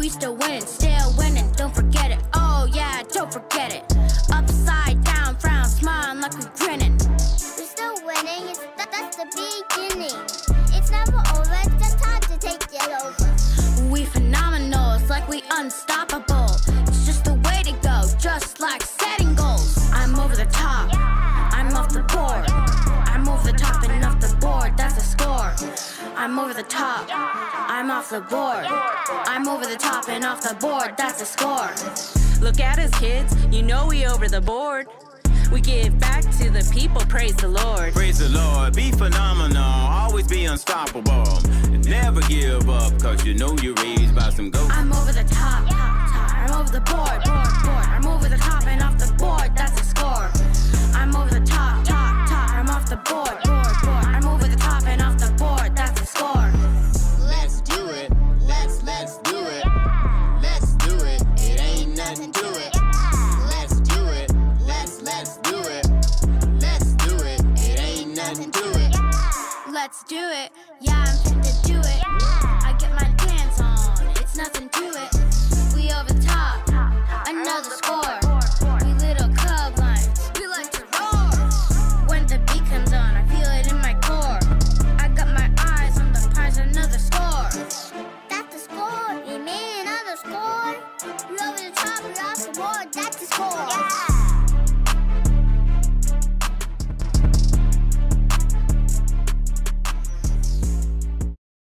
we still winning, don't forget it. Oh yeah, don't forget it. Upside down, frown, smiling like we're grinning. We're still winning, that's the beginning. It's never over, it's just time to take it over. We phenomenal, it's like we unstoppable. It's just the way to go, just like setting goals. I'm over the top, I'm off the board. I'm over the top and off the board, that's a score. I'm over the top, I'm off the board. I'm over the top and off the board, that's a score. Look at us, kids, you know we over the board. We give back to the people, praise the Lord. Praise the Lord, be phenomenal, always be unstoppable. Never give up, cause you know you're raised by some goats. I'm over the top, I'm over the board. I'm